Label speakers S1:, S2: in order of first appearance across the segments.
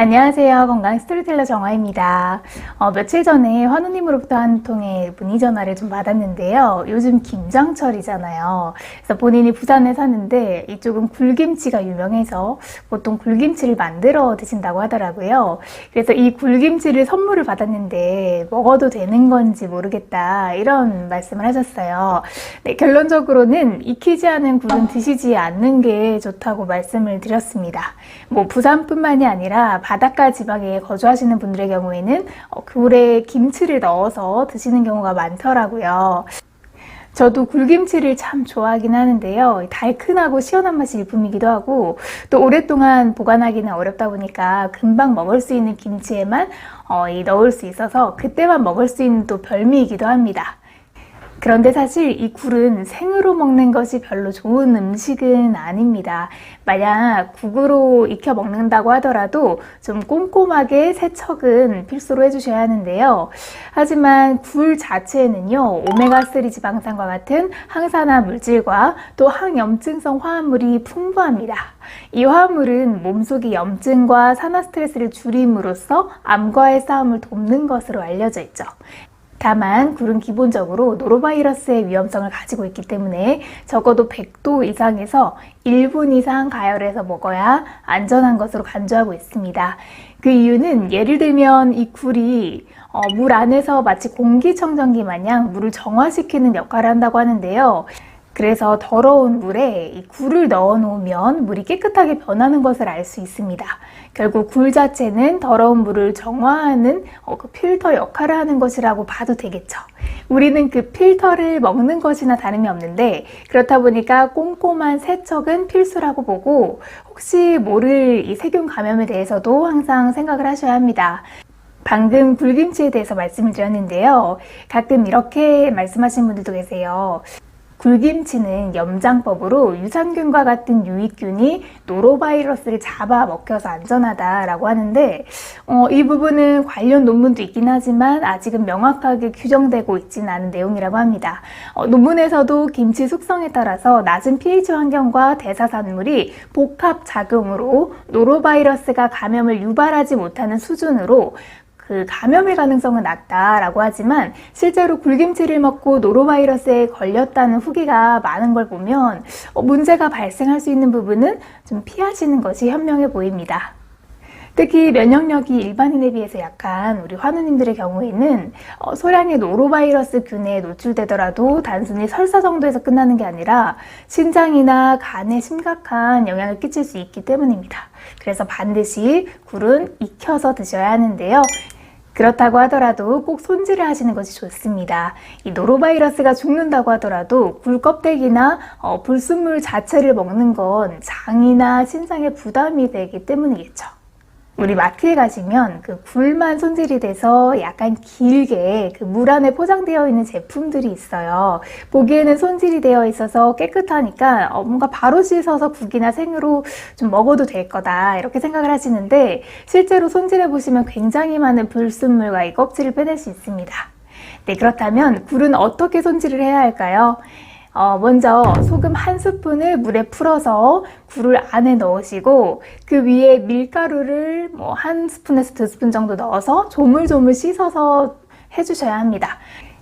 S1: 안녕하세요. 건강 스토리텔러 정화입니다. 며칠 전에 환우님으로부터 한 통의 문의 전화를 좀 받았는데요. 요즘 김장철이잖아요. 그래서 본인이 부산에 사는데 이쪽은 굴김치가 유명해서 보통 굴김치를 만들어 드신다고 하더라고요. 그래서 이 굴김치를 선물을 받았는데 먹어도 되는 건지 모르겠다 이런 말씀을 하셨어요. 네, 결론적으로는 익히지 않은 굴은 드시지 않는 게 좋다고 말씀을 드렸습니다. 부산뿐만이 아니라 바닷가 지방에 거주하시는 분들의 경우에는 굴에 김치를 넣어서 드시는 경우가 많더라고요. 저도 굴김치를 참 좋아하긴 하는데요. 달큰하고 시원한 맛이 일품이기도 하고 또 오랫동안 보관하기는 어렵다 보니까 금방 먹을 수 있는 김치에만 넣을 수 있어서 그때만 먹을 수 있는 또 별미이기도 합니다. 그런데 사실 이 굴은 생으로 먹는 것이 별로 좋은 음식은 아닙니다. 만약 국으로 익혀 먹는다고 하더라도 좀 꼼꼼하게 세척은 필수로 해주셔야 하는데요. 하지만 굴 자체에는요, 오메가3 지방산과 같은 항산화 물질과 또 항염증성 화합물이 풍부합니다. 이 화합물은 몸속의 염증과 산화 스트레스를 줄임으로써 암과의 싸움을 돕는 것으로 알려져 있죠. 다만 굴은 기본적으로 노로바이러스의 위험성을 가지고 있기 때문에 적어도 100도 이상에서 1분 이상 가열해서 먹어야 안전한 것으로 간주하고 있습니다. 그 이유는 예를 들면 이 굴이 물 안에서 마치 공기청정기 마냥 물을 정화시키는 역할을 한다고 하는데요. 그래서 더러운 물에 이 굴을 넣어 놓으면 물이 깨끗하게 변하는 것을 알 수 있습니다. 결국 굴 자체는 더러운 물을 정화하는 그 필터 역할을 하는 것이라고 봐도 되겠죠. 우리는 그 필터를 먹는 것이나 다름이 없는데 그렇다 보니까 꼼꼼한 세척은 필수라고 보고 혹시 모를 이 세균 감염에 대해서도 항상 생각을 하셔야 합니다. 방금 굴김치에 대해서 말씀을 드렸는데요. 가끔 이렇게 말씀하시는 분들도 계세요. 굴김치는 염장법으로 유산균과 같은 유익균이 노로바이러스를 잡아먹혀서 안전하다라고 하는데 이 부분은 관련 논문도 있긴 하지만 아직은 명확하게 규정되고 있지는 않은 내용이라고 합니다. 논문에서도 김치 숙성에 따라서 낮은 pH 환경과 대사산물이 복합작용으로 노로바이러스가 감염을 유발하지 못하는 수준으로 그 감염의 가능성은 낮다라고 하지만 실제로 굴김치를 먹고 노로바이러스에 걸렸다는 후기가 많은 걸 보면 문제가 발생할 수 있는 부분은 좀 피하시는 것이 현명해 보입니다. 특히 면역력이 일반인에 비해서 약한 우리 환우님들의 경우에는 소량의 노로바이러스 균에 노출되더라도 단순히 설사 정도에서 끝나는 게 아니라 신장이나 간에 심각한 영향을 끼칠 수 있기 때문입니다. 그래서 반드시 굴은 익혀서 드셔야 하는데요. 그렇다고 하더라도 꼭 손질을 하시는 것이 좋습니다. 이 노로바이러스가 죽는다고 하더라도 굴 껍데기나 불순물 자체를 먹는 건 장이나 신장에 부담이 되기 때문이겠죠. 우리 마트에 가시면 그 굴만 손질이 돼서 약간 길게 그 물 안에 포장되어 있는 제품들이 있어요. 보기에는 손질이 되어 있어서 깨끗하니까 뭔가 바로 씻어서 국이나 생으로 좀 먹어도 될 거다 이렇게 생각을 하시는데 실제로 손질해 보시면 굉장히 많은 불순물과 이 껍질을 빼낼 수 있습니다. 네, 그렇다면 굴은 어떻게 손질을 해야 할까요? 먼저 소금 한 스푼을 물에 풀어서 굴을 안에 넣으시고 그 위에 밀가루를 한 스푼에서 2스푼 정도 넣어서 조물조물 씻어서 해주셔야 합니다.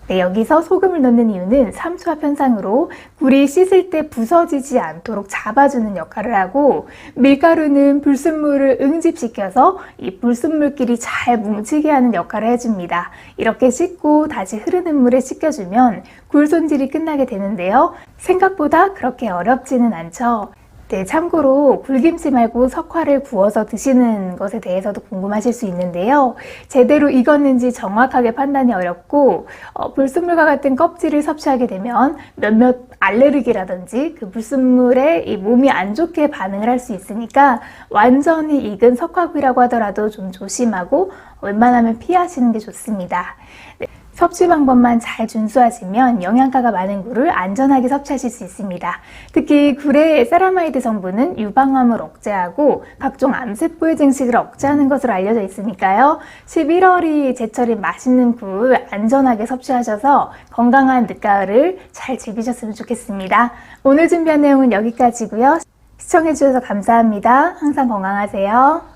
S1: 네, 여기서 소금을 넣는 이유는 삼투압 현상으로 굴이 씻을 때 부서지지 않도록 잡아주는 역할을 하고 밀가루는 불순물을 응집시켜서 이 불순물끼리 잘 뭉치게 하는 역할을 해줍니다. 이렇게 씻고 다시 흐르는 물에 씻겨주면 굴 손질이 끝나게 되는데요. 생각보다 그렇게 어렵지는 않죠. 네, 참고로 굴김치 말고 석화를 구워서 드시는 것에 대해서도 궁금하실 수 있는데요. 제대로 익었는지 정확하게 판단이 어렵고 불순물과 같은 껍질을 섭취하게 되면 몇몇 알레르기라든지 그 불순물에 이 몸이 안 좋게 반응을 할 수 있으니까 완전히 익은 석화구이라고 하더라도 좀 조심하고 웬만하면 피하시는 게 좋습니다. 네. 섭취 방법만 잘 준수하시면 영양가가 많은 굴을 안전하게 섭취하실 수 있습니다. 특히 굴의 세라마이드 성분은 유방암을 억제하고 각종 암세포의 증식을 억제하는 것으로 알려져 있으니까요. 11월이 제철인 맛있는 굴 안전하게 섭취하셔서 건강한 늦가을을 잘 즐기셨으면 좋겠습니다. 오늘 준비한 내용은 여기까지고요. 시청해주셔서 감사합니다. 항상 건강하세요.